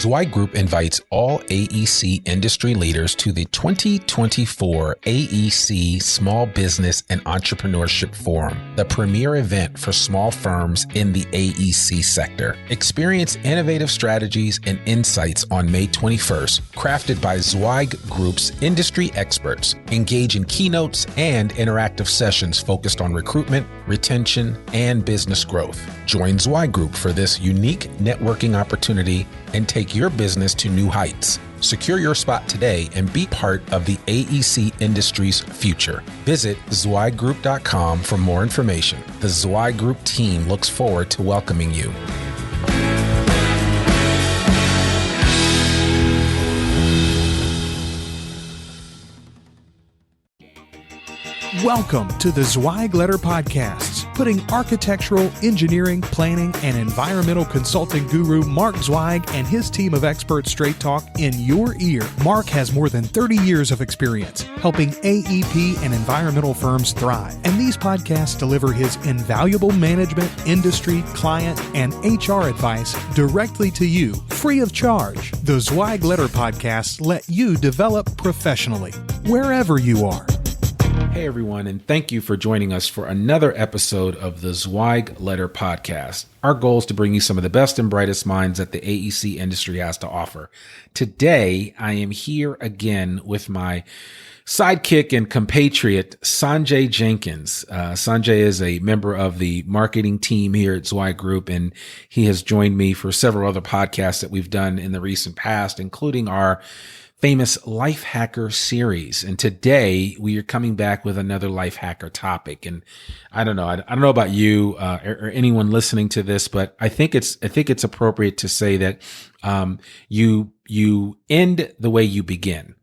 Zweig Group invites all AEC industry leaders to the 2024 AEC Small Business and Entrepreneurship Forum, the premier event for small firms in the AEC sector. Experience innovative strategies and insights on May 21st, crafted by Zweig Group's industry experts. Engage in keynotes and interactive sessions focused on recruitment, retention, and business growth. Join Zweig Group for this unique networking opportunity and take your business to new heights. Secure your spot today and be part of the AEC industry's future. Visit zweiggroup.com for more information. The Zweig Group team looks forward to welcoming you. Welcome to the Zweig Letter Podcasts, putting architectural, engineering, planning, and environmental consulting guru Mark Zweig and his team of experts straight talk in your ear. Mark has more than 30 years of experience helping AEP and environmental firms thrive, and these podcasts deliver his invaluable management, industry, client, and HR advice directly to you, free of charge. The Zweig Letter Podcasts let you develop professionally, wherever you are. Hey everyone, and thank you for joining us for another episode of the Zweig Letter Podcast. Our goal is to bring you some of the best and brightest minds that the AEC industry has to offer. Today, I am here again with my sidekick and compatriot, Sanjay Jenkins. Sanjay is a member of the marketing team here at Zweig Group, and he has joined me for several other podcasts that we've done in the recent past, including our famous Life Hacker series. And today we are coming back with another Life Hacker topic. And I don't know about you or anyone listening to this, but I think it's appropriate to say that you end the way you begin.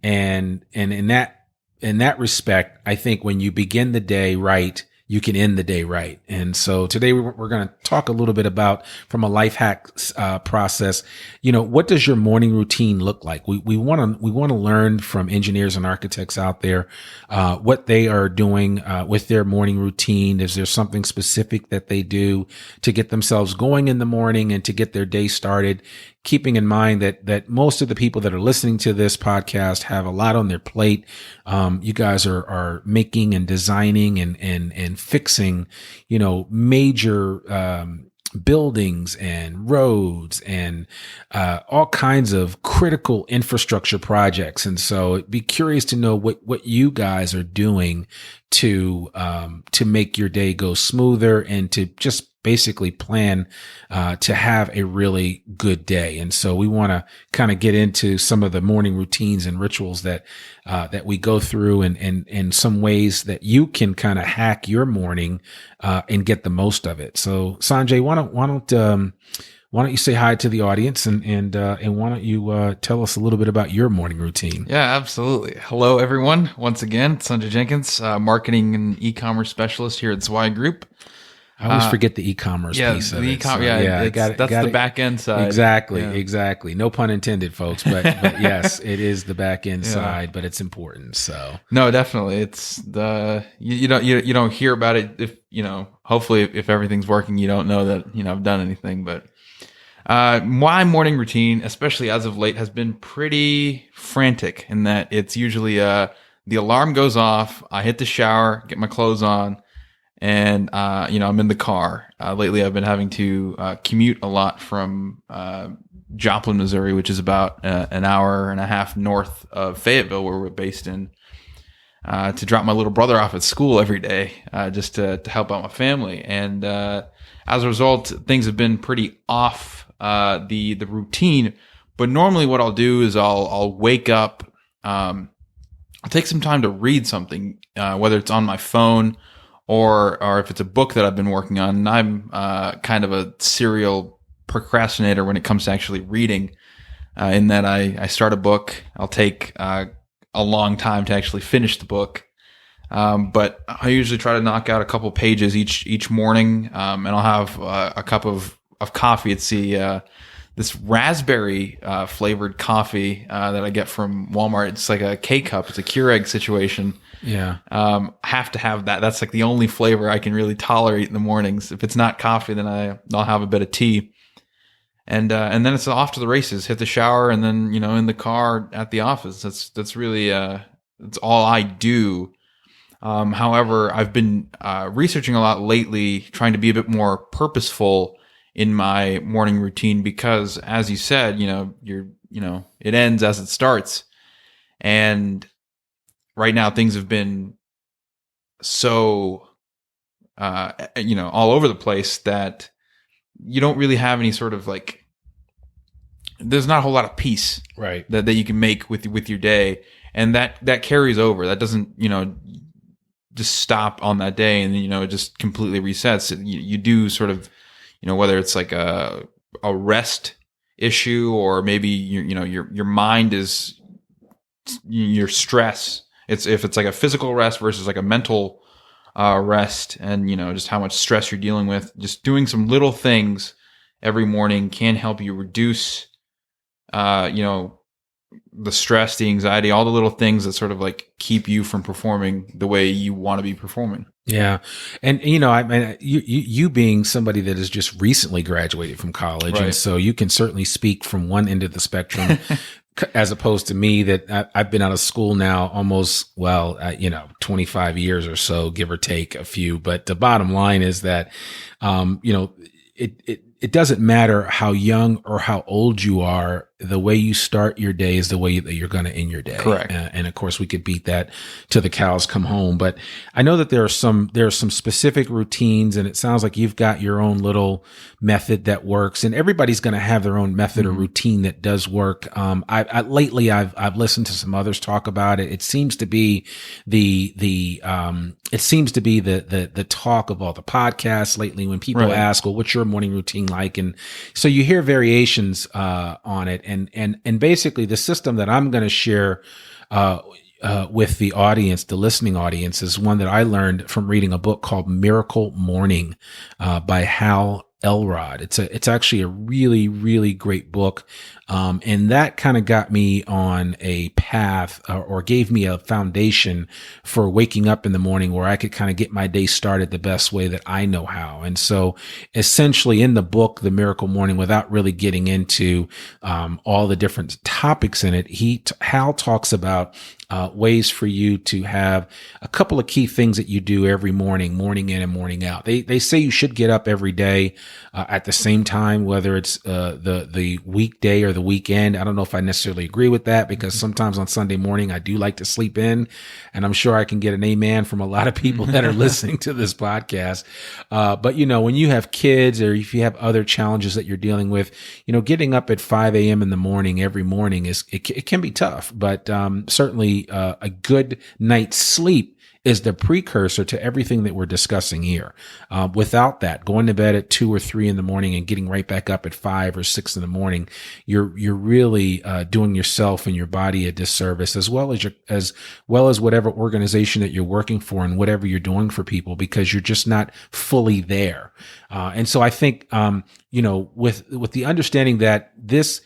And in that respect, I think when you begin the day right, you can end the day right. And so today we're going to talk a little bit about, from a life hack process, what does your morning routine look like? We want to learn from engineers and architects out there, what they are doing, with their morning routine. Is there something specific that they do to get themselves going in the morning and to get their day started? Keeping in mind that most of the people that are listening to this podcast have a lot on their plate. You guys are making and designing and fixing, major, buildings and roads and, all kinds of critical infrastructure projects. And so be curious to know what you guys are doing to make your day go smoother and to just basically plan to have a really good day. And so we want to kind of get into some of the morning routines and rituals that we go through, and some ways that you can kind of hack your morning and get the most of it. So Sanjay, why don't you say hi to the audience, and why don't you tell us a little bit about your morning routine? Yeah, absolutely. Hello, everyone. Once again, Sanjay Jenkins, marketing and e-commerce specialist here at Zweig Group. I always forget the e-commerce piece of it. That's the back end side. Exactly. No pun intended, folks. But yes, it is the back end side, but it's important. So no, definitely, it's the you don't hear about it if hopefully if everything's working, you don't know that I've done anything. But my morning routine, especially as of late, has been pretty frantic in that it's usually the alarm goes off, I hit the shower, get my clothes on. And, I'm in the car. Lately I've been having to, commute a lot from, Joplin, Missouri, which is about an hour and a half north of Fayetteville, where we're based in, to drop my little brother off at school every day, just to help out my family. And, as a result, things have been pretty off, the routine. But normally what I'll do is I'll wake up, I'll take some time to read something, whether it's on my phone, or if it's a book that I've been working on. And I'm kind of a serial procrastinator when it comes to actually reading, in that I start a book, I'll take a long time to actually finish the book, but I usually try to knock out a couple pages each morning, and I'll have a cup of coffee. It's this raspberry flavored coffee that I get from Walmart. It's like a K-cup. It's a Keurig situation. Yeah. Have to have that. That's like the only flavor I can really tolerate in the mornings. If it's not coffee, then I'll have a bit of tea. and then it's off to the races. Hit the shower, and then in the car at the office. That's really that's all I do. However, I've been researching a lot lately, trying to be a bit more purposeful in my morning routine because, as you said, it ends as it starts, and right now things have been so all over the place that you don't really have any sort of like. There's not a whole lot of peace, right, that you can make with your day, and that carries over. That doesn't just stop on that day, and then it just completely resets. You do sort of whether it's like a rest issue, or maybe your mind is your stress. If it's like a physical rest versus like a mental rest, and just how much stress you're dealing with. Just doing some little things every morning can help you reduce the stress, the anxiety, all the little things that sort of like keep you from performing the way you want to be performing. Yeah. And, I mean, you being somebody that has just recently graduated from college. Right. And so you can certainly speak from one end of the spectrum as opposed to me that I've been out of school now almost, 25 years or so, give or take a few. But the bottom line is that, it doesn't matter how young or how old you are. The way you start your day is the way that you're going to end your day. Correct. And of course, we could beat that till the cows come home. But I know that there are some specific routines, and it sounds like you've got your own little method that works. And everybody's going to have their own method or routine that does work. Lately, I've listened to some others talk about it. It seems to be the talk of all the podcasts lately when people ask, well, what's your morning routine like? And so you hear variations on it. And basically the system that I'm going to share with the audience, the listening audience, is one that I learned from reading a book called Miracle Morning by Hal Elrod. It's actually a really, really great book. And that kind of got me on a path or gave me a foundation for waking up in the morning where I could kind of get my day started the best way that I know how. And so essentially in the book, The Miracle Morning, without really getting into all the different topics in it, Hal talks about ways for you to have a couple of key things that you do every morning in and morning out. They say you should get up every day at the same time, whether it's the weekday or the weekend. I don't know if I necessarily agree with that, because sometimes on Sunday morning I do like to sleep in, and I'm sure I can get an amen from a lot of people that are listening to this podcast. But when you have kids, or if you have other challenges that you're dealing with, getting up at 5 a.m. in the morning every morning it can be tough, but certainly a good night's sleep is the precursor to everything that we're discussing here. Without that, going to bed at 2 or 3 in the morning and getting right back up at 5 or 6 in the morning, you're really doing yourself and your body a disservice, as well as whatever organization that you're working for and whatever you're doing for people, because you're just not fully there. And so I think with the understanding that this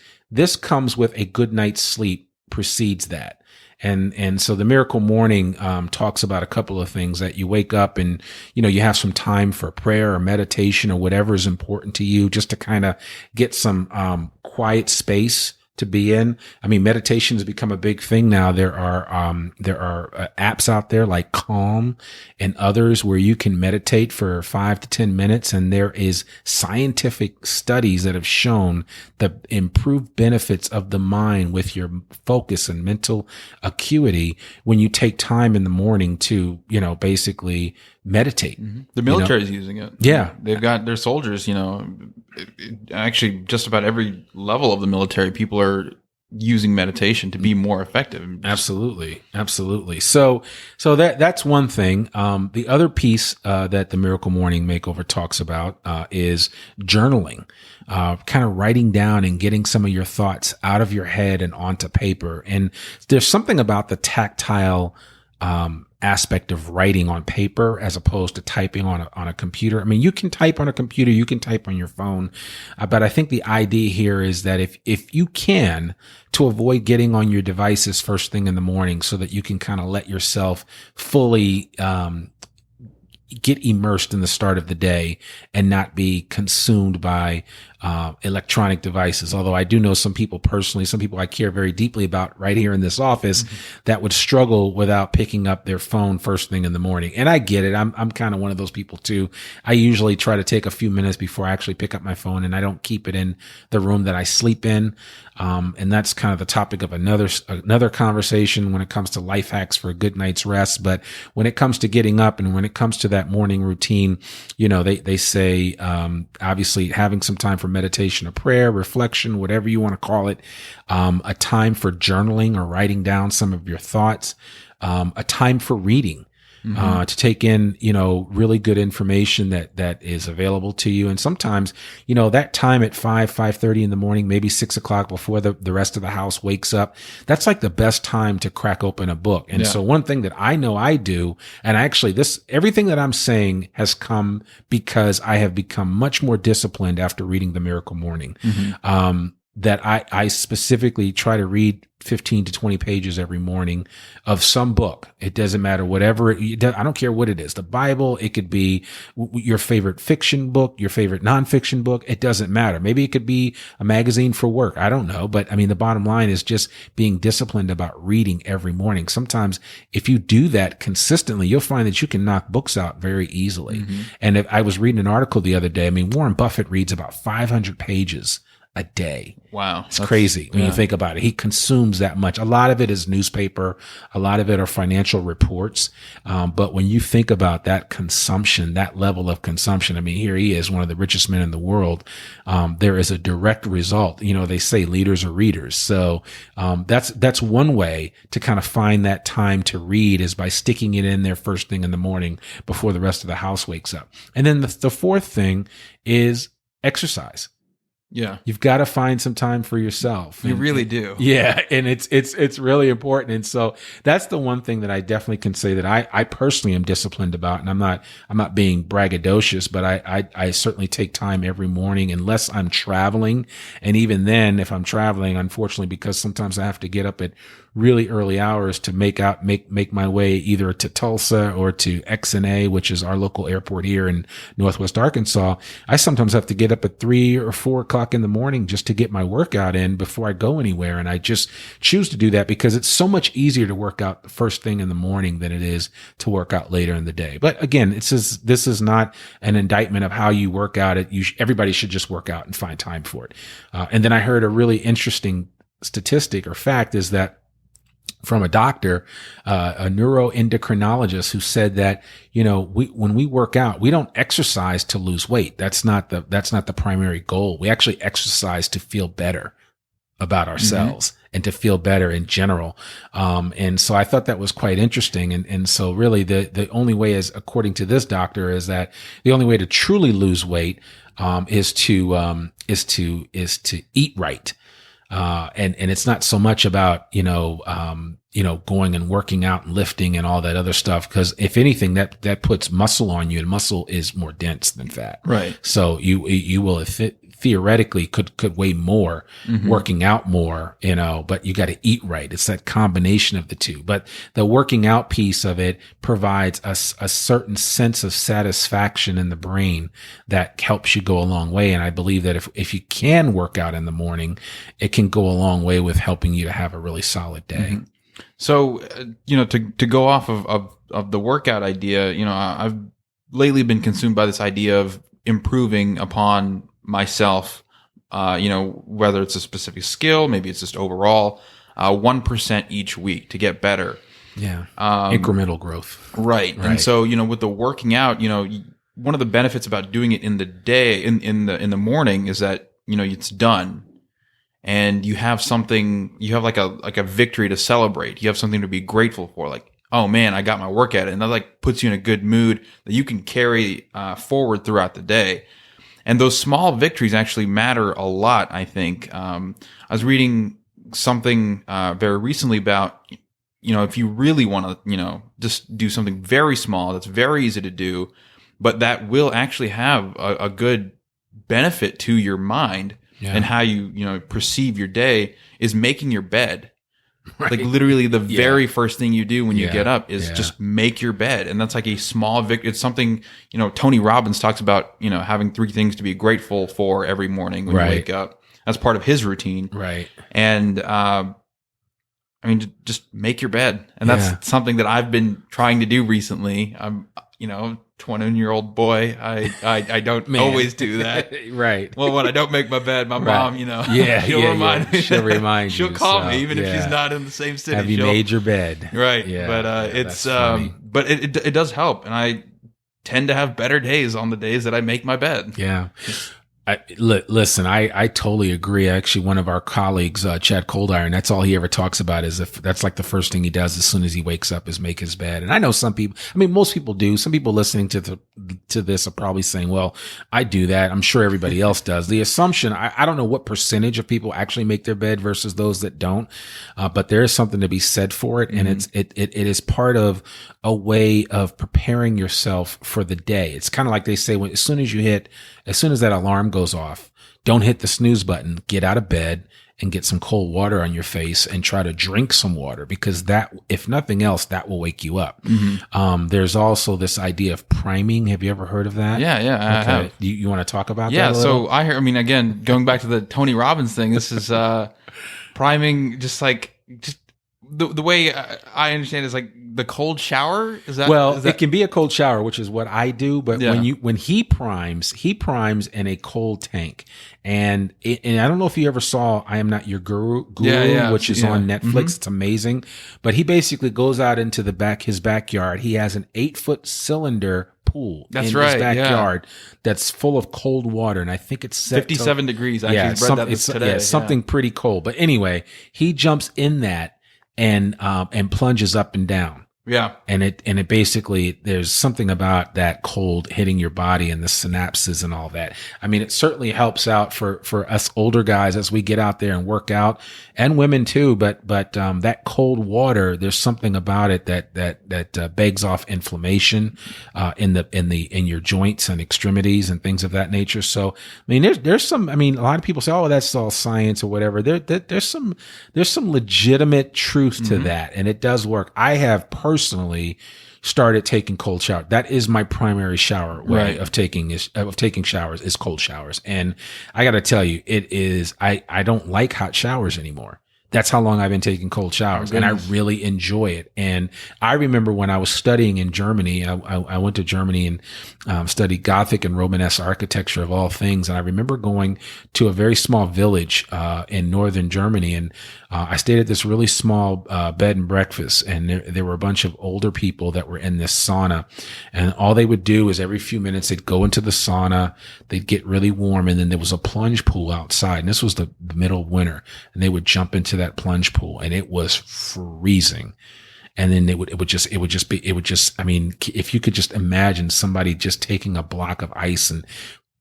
comes with a good night's sleep precedes that. And so the Miracle Morning talks about a couple of things: that you wake up and, you have some time for prayer or meditation or whatever is important to you, just to kind of get some quiet space to be in. I mean, meditation has become a big thing now. There are apps out there like Calm and others where you can meditate for 5 to 10 minutes. And there is scientific studies that have shown the improved benefits of the mind with your focus and mental acuity when you take time in the morning to, basically meditate. Mm-hmm. The military is using it. Yeah. They've got their soldiers, actually just about every level of the military, people are using meditation to be more effective. Absolutely. Absolutely. So that's one thing. The other piece that the Miracle Morning Makeover talks about is journaling, kind of writing down and getting some of your thoughts out of your head and onto paper. And there's something about the tactile aspect of writing on paper as opposed to typing on a computer. I mean, you can type on a computer, you can type on your phone, but I think the idea here is that if you can, to avoid getting on your devices first thing in the morning, so that you can kind of let yourself fully get immersed in the start of the day and not be consumed by electronic devices. Although I do know some people personally, some people I care very deeply about right here in this office that would struggle without picking up their phone first thing in the morning. And I get it. I'm kind of one of those people too. I usually try to take a few minutes before I actually pick up my phone, and I don't keep it in the room that I sleep in. And that's kind of the topic of another conversation when it comes to life hacks for a good night's rest. But when it comes to getting up and when it comes to that morning routine, they say, obviously having some time for meditation or prayer, reflection, whatever you want to call it, a time for journaling or writing down some of your thoughts, a time for reading. To take in, really good information that is available to you. And sometimes, that time at 5:30 in the morning, maybe 6 o'clock before the rest of the house wakes up, that's like the best time to crack open a book. And so one thing that I know I do, and actually everything that I'm saying has come because I have become much more disciplined after reading The Miracle Morning. That I specifically try to read 15 to 20 pages every morning of some book. It doesn't matter, whatever. I don't care what it is. The Bible, it could be your favorite fiction book, your favorite nonfiction book. It doesn't matter. Maybe it could be a magazine for work. I don't know. But I mean, the bottom line is just being disciplined about reading every morning. Sometimes if you do that consistently, you'll find that you can knock books out very easily. And if I was reading an article the other day, I mean, Warren Buffett reads about 500 pages a day. Wow. It's crazy when you think about it. He consumes that much. A lot of it is newspaper. A lot of it are financial reports. But when you think about that consumption, that level of consumption, I mean, here he is, one of the richest men in the world. There is a direct result. They say leaders are readers. So, that's one way to kind of find that time to read, is by sticking it in there first thing in the morning before the rest of the house wakes up. And then the fourth thing is exercise. Yeah. You've got to find some time for yourself. You really do. Yeah. And it's really important. And so that's the one thing that I definitely can say that I personally am disciplined about. And I'm not being braggadocious, but I certainly take time every morning unless I'm traveling. And even then, if I'm traveling, unfortunately, because sometimes I have to get up at really early hours to make my way either to Tulsa or to XNA, which is our local airport here in Northwest Arkansas. I sometimes have to get up at 3 or 4 o'clock in the morning just to get my workout in before I go anywhere. And I just choose to do that because it's so much easier to work out the first thing in the morning than it is to work out later in the day. But again, this is not an indictment of how you work out. Everybody should just work out and find time for it. And then I heard a really interesting statistic or fact is that from a doctor, a neuroendocrinologist, who said that, when we work out, we don't exercise to lose weight. That's not the primary goal. We actually exercise to feel better about ourselves and to feel better in general. And so I thought that was quite interesting. And so really the only way is, according to this doctor, is that the only way to truly lose weight, is to eat right. And it's not so much about, going and working out and lifting and all that other stuff. Cause if anything, that puts muscle on you, and muscle is more dense than fat. Right. So you will theoretically could weigh more, working out more, but you got to eat right. It's that combination of the two. But the working out piece of it provides a certain sense of satisfaction in the brain that helps you go a long way. And I believe that if you can work out in the morning, it can go a long way with helping you to have a really solid day. So, to go off of the workout idea, I've lately been consumed by this idea of improving upon myself, whether it's a specific skill, maybe it's just overall, 1% each week to get better. Yeah. Incremental growth. Right. And so, with the working out, one of the benefits about doing it in the day, in the morning, is that, it's done. And you have like a victory to celebrate. You have something to be grateful for. Like, oh man, I got my workout in. And that like puts you in a good mood that you can carry forward throughout the day. And those small victories actually matter a lot, I think. I was reading something very recently about, if you really want to, just do something very small, that's very easy to do, but that will actually have a good benefit to your mind and how you, perceive your day, is making your bed. Like literally the very first thing you do when you get up is just make your bed. And that's like a small victory. It's something, Tony Robbins talks about, having 3 things to be grateful for every morning when you wake up. That's part of his routine. Right. And, just make your bed. And that's something that I've been trying to do recently. I'm, 21-year-old boy. I don't always do that. Right. Well, when I don't make my bed, my mom, she'll remind me. She'll remind you. She'll call me even if she's not in the same city. Have you made your bed? Right. Yeah. But it's but it does help, and I tend to have better days on the days that I make my bed. Yeah. Listen, I totally agree. Actually, one of our colleagues, Chad Coldiron, that's all he ever talks about is if that's like the first thing he does as soon as he wakes up is make his bed. And I know some people, most people do. Some people listening to this are probably saying, well, I do that. I'm sure everybody else does. The assumption, I don't know what percentage of people actually make their bed versus those that don't. But there is something to be said for it. And it is part of a way of preparing yourself for the day. It's kind of like they say, as soon as that alarm goes off, don't hit the snooze button, get out of bed and get some cold water on your face and try to drink some water, because that, if nothing else, that will wake you up. There's also this idea of priming. Have you ever heard of that? Yeah. I have. You want to talk about that? Yeah. So again, going back to the Tony Robbins thing, this is, priming, just the way I understand it is like the cold shower. It can be a cold shower, which is what I do. But when he primes in a cold tank, and I don't know if you ever saw I Am Not Your Guru, which is on Netflix. It's amazing. But he basically goes out into his backyard. He has an 8-foot cylinder pool in his backyard that's full of cold water, and I think it's set 57 degrees. I actually read that today. Yeah, something pretty cold. But anyway, he jumps in that and plunges up and down. Yeah. And it basically, there's something about that cold hitting your body and the synapses and all that. It certainly helps out for us older guys as we get out there and work out, and women too. But that cold water, there's something about it that begs off inflammation, in your joints and extremities and things of that nature. So, there's some, a lot of people say, oh, that's all science or whatever. There's some legitimate truth to that. And it does work. I have personally started taking cold shower. That is my primary shower way of taking showers, is cold showers. And I got to tell you, it is, I don't like hot showers anymore. That's how long I've been taking cold showers, and I really enjoy it. And I remember when I was studying in Germany, I went to Germany and studied Gothic and Romanesque architecture of all things. And I remember going to a very small village in northern Germany, and I stayed at this really small bed and breakfast, and there were a bunch of older people that were in this sauna, and all they would do is every few minutes they'd go into the sauna, they'd get really warm, and then there was a plunge pool outside, and this was the middle of winter, and they would jump into that plunge pool, and it was freezing. And then it would just, if you could just imagine somebody just taking a block of ice and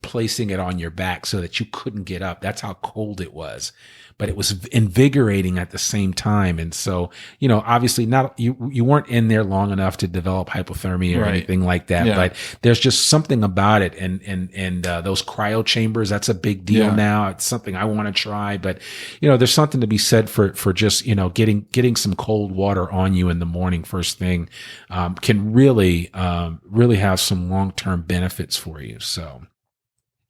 placing it on your back so that you couldn't get up. That's how cold it was. But it was invigorating at the same time. And so, obviously you weren't in there long enough to develop hypothermia or anything like that. Yeah. But there's just something about it. And those cryo chambers, that's a big deal now. It's something I want to try. But, there's something to be said for just, getting some cold water on you in the morning first thing, can really have some long-term benefits for you. So.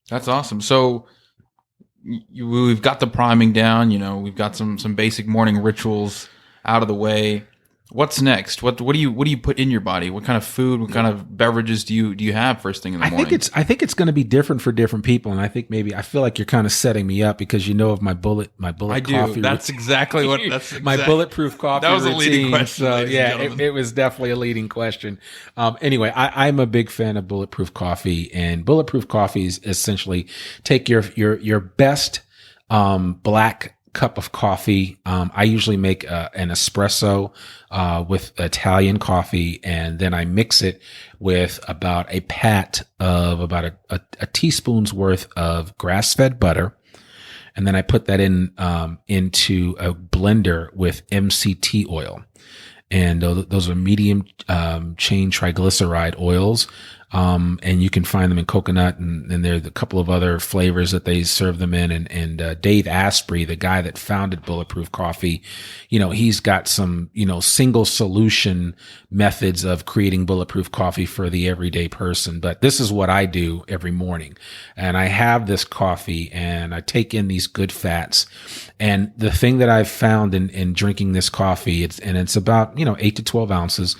That's awesome. So we've got the priming down, we've got some basic morning rituals out of the way. What's next? What do you put in your body? What kind of food, what kind of beverages do you have first thing in the morning? I think it's going to be different for different people, and I think I feel like you're kind of setting me up because of my bullet coffee. Do. That's exactly what my bulletproof coffee. That was routine. A leading question. So it was definitely a leading question. Anyway, I'm a big fan of bulletproof coffee, and bulletproof coffee is essentially take your best black cup of coffee. I usually make an espresso with Italian coffee, and then I mix it with about a pat of about a teaspoon's worth of grass-fed butter, and then I put that into a blender with MCT oil. And those are medium chain triglyceride oils. And you can find them in coconut, and there's a couple of other flavors that they serve them in. And Dave Asprey, the guy that founded Bulletproof Coffee, he's got some, single solution methods of creating bulletproof coffee for the everyday person. But this is what I do every morning. And I have this coffee and I take in these good fats. And the thing that I've found in drinking this coffee, it's about, 8 to 12 ounces,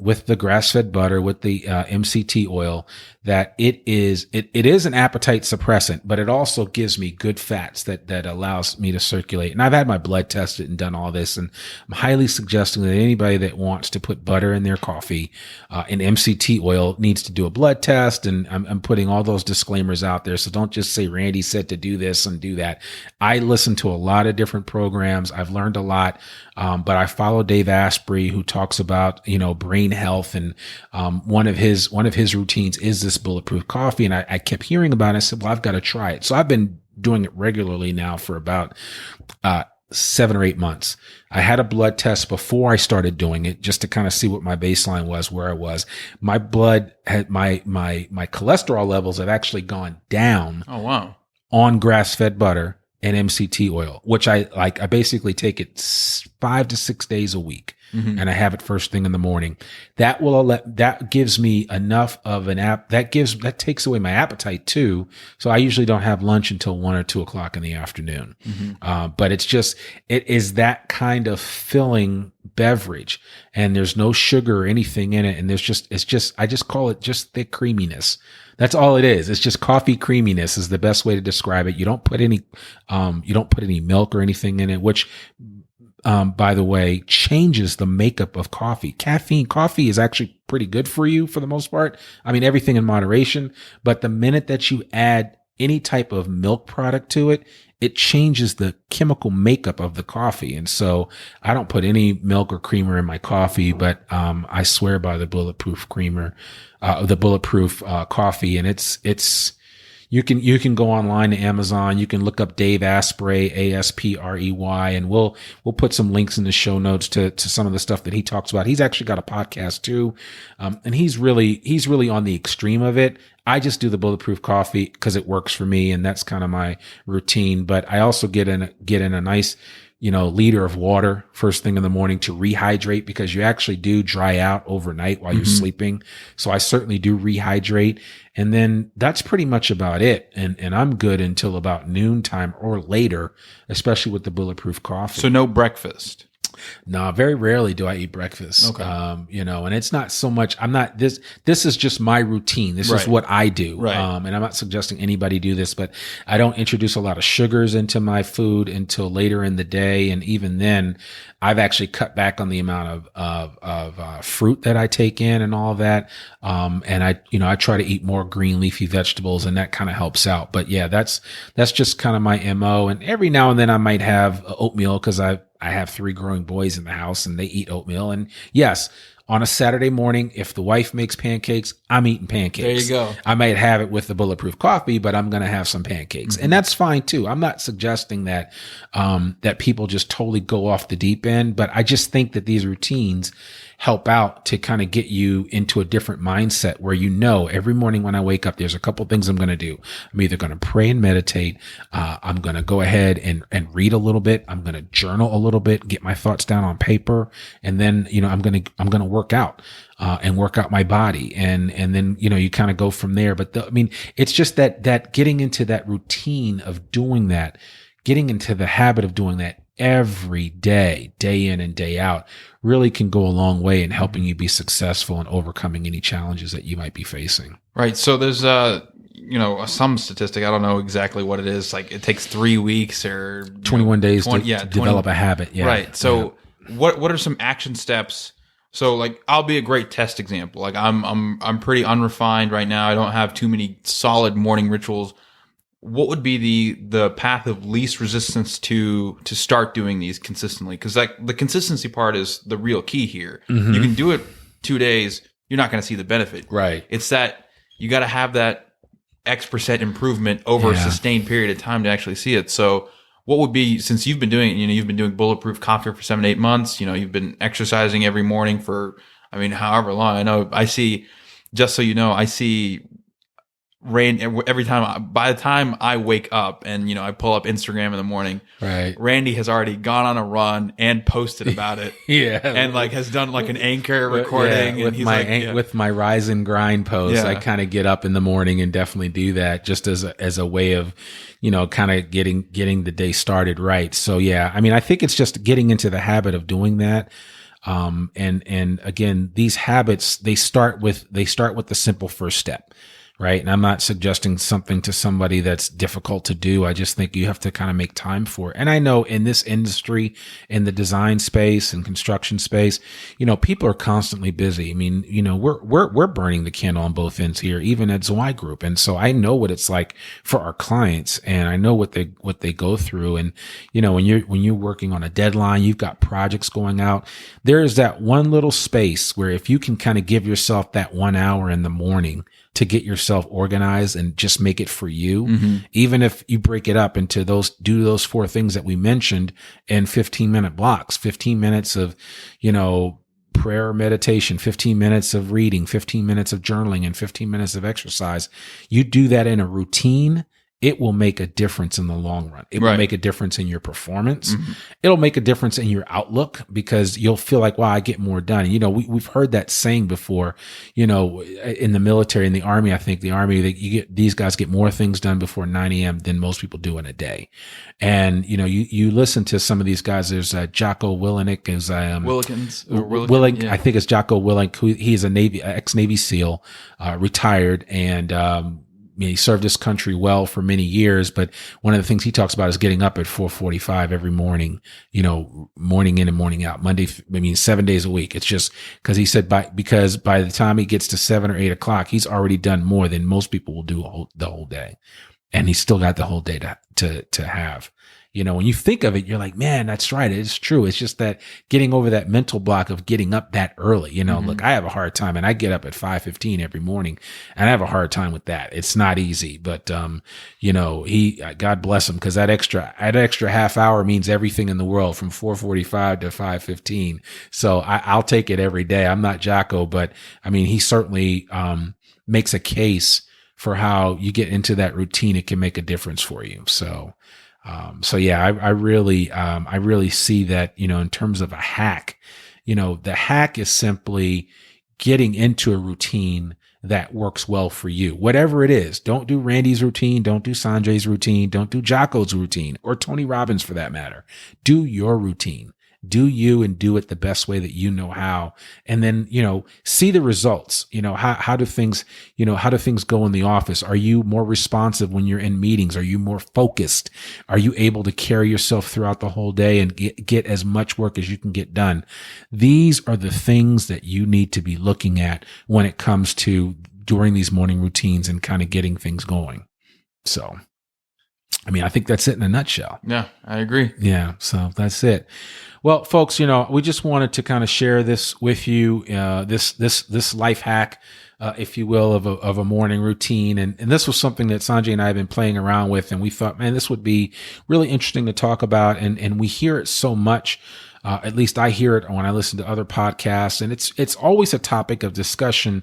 with the grass-fed butter, with the MCT oil, that it is an appetite suppressant, but it also gives me good fats that allows me to circulate. And I've had my blood tested and done all this, and I'm highly suggesting that anybody that wants to put butter in their coffee and MCT oil needs to do a blood test. And I'm putting all those disclaimers out there, so don't just say Randy said to do this and do that. I listen to a lot of different programs. I've learned a lot, but I follow Dave Asprey, who talks about brain health, and one of his routines is this bulletproof coffee. And I kept hearing about it. I said, well, I've got to try it. So I've been doing it regularly now for about 7 or 8 months. I had a blood test before I started doing it, just to kind of see what my baseline was, where I was. My blood had my cholesterol levels have actually gone down. Oh, wow. On grass-fed butter and MCT oil, which I basically take it 5 to 6 days a week. Mm-hmm. And I have it first thing in the morning. That gives me enough of that takes away my appetite too. So I usually don't have lunch until 1 or 2 o'clock in the afternoon. Mm-hmm. But it is that kind of filling beverage, and there's no sugar or anything in it. And I just call it just thick creaminess. That's all it is. It's just coffee creaminess is the best way to describe it. You don't put any milk or anything in it, which, by the way, changes the makeup of coffee. Coffee is actually pretty good for you for the most part. I mean, everything in moderation, but the minute that you add any type of milk product to it, it changes the chemical makeup of the coffee. And so I don't put any milk or creamer in my coffee, but I swear by the bulletproof coffee. And it's you can go online to Amazon. You can look up Dave Asprey, Asprey, and we'll put some links in the show notes to some of the stuff that he talks about. He's actually got a podcast too. And he's really on the extreme of it. I just do the bulletproof coffee because it works for me, and that's kind of my routine. But I also get in a nice, liter of water first thing in the morning to rehydrate, because you actually do dry out overnight while you're sleeping. So I certainly do rehydrate. And then that's pretty much about it. And I'm good until about noontime or later, especially with the bulletproof coffee. So no breakfast. No, very rarely do I eat breakfast. Okay. And it's not so much, this is just my routine. This is what I do. Right. And I'm not suggesting anybody do this, but I don't introduce a lot of sugars into my food until later in the day. And even then, I've actually cut back on the amount of fruit that I take in and all of that. And I try to eat more green leafy vegetables, and that kind of helps out. But yeah, that's just kind of my MO. And every now and then I might have oatmeal, because I have 3 growing boys in the house and they eat oatmeal. And yes, on a Saturday morning, if the wife makes pancakes, I'm eating pancakes. There you go. I might have it with the bulletproof coffee, but I'm going to have some pancakes. Mm-hmm. And that's fine too. I'm not suggesting that people just totally go off the deep end, but I just think that these routines help out to kind of get you into a different mindset where, every morning when I wake up, there's a couple things I'm going to do. I'm either going to pray and meditate. I'm going to go ahead and read a little bit. I'm going to journal a little bit, get my thoughts down on paper. And then, I'm going to work out, and work out my body. And then, you kind of go from there. But it's just that getting into that routine of doing that, getting into the habit of doing that every day, day in and day out, really can go a long way in helping you be successful and overcoming any challenges that you might be facing. Right. So there's some statistic, I don't know exactly what it is, like it takes 3 weeks or 21 days to develop a habit. Yeah. Right. So what are some action steps? So like, I'll be a great test example. Like I'm pretty unrefined right now. I don't have too many solid morning rituals. What would be the path of least resistance to start doing these consistently? Because like the consistency part is the real key here. Mm-hmm. You can do it 2 days, you're not going to see the benefit. Right. It's that you got to have that X% improvement over a sustained period of time to actually see it. So what would be, since you've been doing it, you've been doing bulletproof coffee for 7 to 8 months, you've been exercising every morning for, however long. I know I see just so you know, I see Randy every time. By the time I wake up and I pull up Instagram in the morning, Right. Randy has already gone on a run and posted about it. Yeah. And like has done like an anchor recording. Yeah, and he's with my rise and grind post, Yeah. I kind of get up in the morning and definitely do that just as a way of, kind of getting the day started right. So yeah, I mean, I think it's just getting into the habit of doing that. And again, these habits, they start with the simple first step. Right. And I'm not suggesting something to somebody that's difficult to do. I just think you have to kind of make time for it. And I know in this industry, in the design space and construction space, people are constantly busy. I mean, we're burning the candle on both ends here, even at Zwei Group. And so I know what it's like for our clients, and I know what they go through. And, when you're working on a deadline, you've got projects going out, there is that one little space where if you can kind of give yourself that 1 hour in the morning to get yourself organized and just make it for you, even if you break it up into do those 4 things that we mentioned in 15-minute blocks, 15 minutes of, prayer or meditation, 15 minutes of reading, 15 minutes of journaling, and 15 minutes of exercise. You do that in a routine, it will make a difference in the long run. It will make a difference in your performance. It'll make a difference in your outlook, because you'll feel like, wow, I get more done. We've heard that saying before, in the military, in the Army, I think the Army, these guys get more things done before 9 a.m. than most people do in a day. And, you listen to some of these guys. There's Jocko Willink, Willink. I think it's Jocko Willink, he's a ex-Navy SEAL, retired, and, he served his country well for many years, but one of the things he talks about is getting up at 4:45 every morning, morning in and morning out, 7 days a week. It's just because by the time he gets to 7 or 8 o'clock, he's already done more than most people will do the whole day. And he's still got the whole day to have. When you think of it, you're like, man, that's right. It's true. It's just that getting over that mental block of getting up that early. Look, I have a hard time, and I get up at 5:15 every morning, and I have a hard time with that. It's not easy, but, God bless him, because that extra half hour means everything in the world from 4:45 to 5:15. So I'll take it every day. I'm not Jocko, but I mean, he certainly, makes a case for how you get into that routine. It can make a difference for you. So yeah, I really see that, in terms of a hack, the hack is simply getting into a routine that works well for you, whatever it is. Don't do Randy's routine. Don't do Sanjay's routine. Don't do Jocko's routine, or Tony Robbins for that matter. Do your routine. Do you, and do it the best way that you know how. And then, see the results. How do things go in the office? Are you more responsive when you're in meetings? Are you more focused? Are you able to carry yourself throughout the whole day and get as much work as you can get done? These are the things that you need to be looking at when it comes to during these morning routines and kind of getting things going. So, I mean, I think that's it in a nutshell. Yeah, I agree. Yeah. So that's it. Well, folks, we just wanted to kind of share this with you, this life hack, if you will, of a morning routine. And this was something that Sanjay and I have been playing around with, and we thought, man, this would be really interesting to talk about. And we hear it so much. At least I hear it when I listen to other podcasts, and it's always a topic of discussion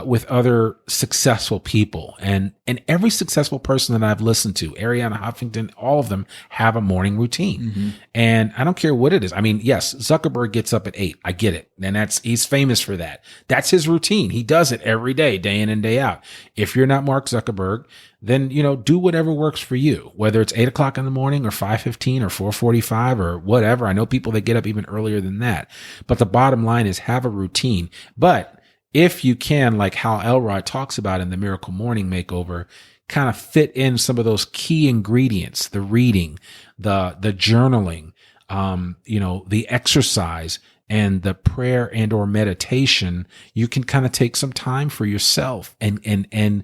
with other successful people. And every successful person that I've listened to, Arianna Huffington, all of them have a morning routine. And I don't care what it is. I mean, yes, Zuckerberg gets up at 8. I get it. And he's famous for that. That's his routine. He does it every day, day in and day out. If you're not Mark Zuckerberg, then, do whatever works for you, whether it's 8 o'clock in the morning or 5:15 or 4:45 or whatever. I know people that get up even earlier than that, but the bottom line is have a routine. But if you can, like Hal Elrod talks about in the Miracle Morning Makeover, kind of fit in some of those key ingredients, the reading, the journaling, the exercise, and the prayer and or meditation, you can kind of take some time for yourself and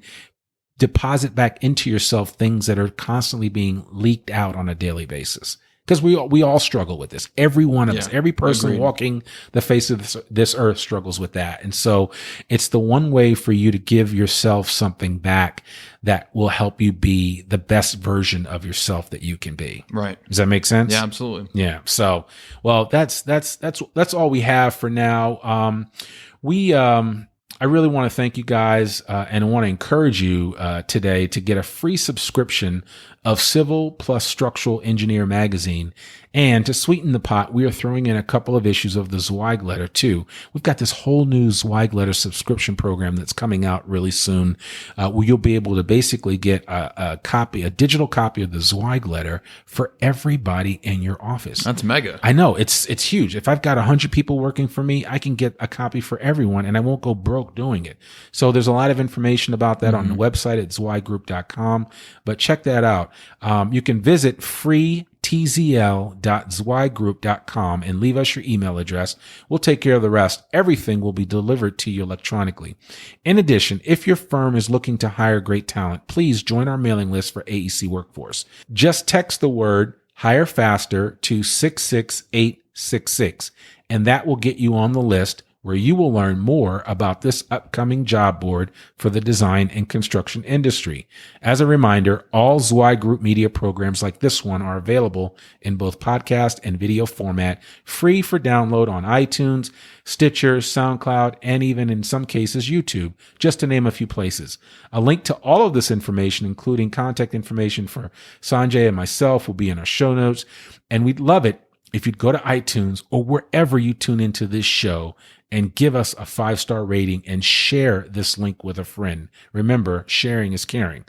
deposit back into yourself things that are constantly being leaked out on a daily basis. Because we all struggle with this. Every one of us, every person walking the face of this earth struggles with that. And so it's the one way for you to give yourself something back that will help you be the best version of yourself that you can be. Right. Does that make sense? Yeah, absolutely. Yeah. So, well, that's all we have for now. I really want to thank you guys and I want to encourage you today to get a free subscription of Civil plus Structural Engineer magazine. And to sweeten the pot, we are throwing in a couple of issues of the Zweig Letter too. We've got this whole new Zweig Letter subscription program that's coming out really soon, where you'll be able to basically get a digital copy of the Zweig Letter for everybody in your office. That's mega. I know it's huge. If I've got 100 people working for me, I can get a copy for everyone and I won't go broke doing it. So there's a lot of information about that on the website at zweigroup.com, but check that out. You can visit freetzl.zweigroup.com and leave us your email address. We'll take care of the rest. Everything will be delivered to you electronically. In addition, if your firm is looking to hire great talent, please join our mailing list for AEC Workforce. Just text the word hire faster to 66866, and that will get you on the list where you will learn more about this upcoming job board for the design and construction industry. As a reminder, all Zweig Group media programs like this one are available in both podcast and video format, free for download on iTunes, Stitcher, SoundCloud, and even in some cases YouTube, just to name a few places. A link to all of this information, including contact information for Sanjay and myself, will be in our show notes. And we'd love it if you'd go to iTunes or wherever you tune into this show and give us a 5-star rating and share this link with a friend. Remember, sharing is caring.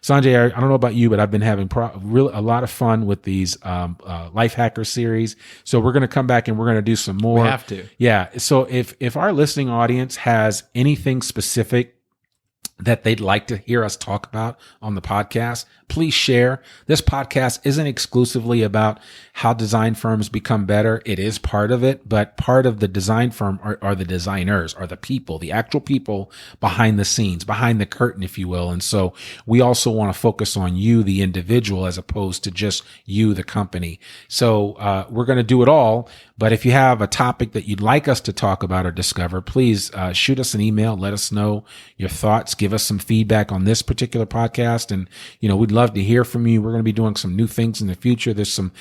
Sanjay, I don't know about you, but I've been having a lot of fun with these Life Hacker series. So we're going to come back and we're going to do some more. We have to. Yeah. So if our listening audience has anything specific that they'd like to hear us talk about on the podcast, please share. This podcast isn't exclusively about how design firms become better. It is part of it, but part of the design firm are the designers, are the people, the actual people behind the scenes, behind the curtain, if you will. And so we also want to focus on you, the individual, as opposed to just you, the company. So we're going to do it all. But if you have a topic that you'd like us to talk about or discover, please shoot us an email. Let us know your thoughts. Give us some feedback on this particular podcast. And, we'd love to hear from you. We're going to be doing some new things in the future. There's some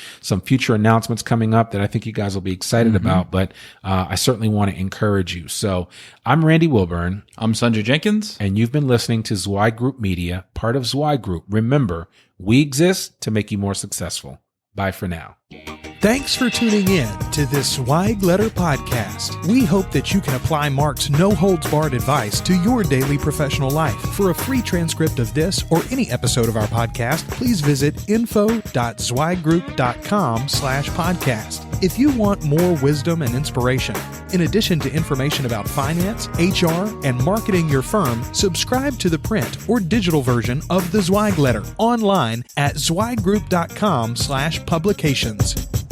future announcements coming up that I think you guys will be excited about, but I certainly want to encourage you. So I'm Randy Wilburn. I'm Sanjay Jenkins. And you've been listening to Zweig Group Media, part of Zweig Group. Remember, we exist to make you more successful. Bye for now. Thanks for tuning in to this Zweig Letter podcast. We hope that you can apply Mark's no-holds-barred advice to your daily professional life. For a free transcript of this or any episode of our podcast, please visit info.zweigroup.com/podcast. If you want more wisdom and inspiration, in addition to information about finance, HR, and marketing your firm, subscribe to the print or digital version of the Zweig Letter online at zweigroup.com/publications.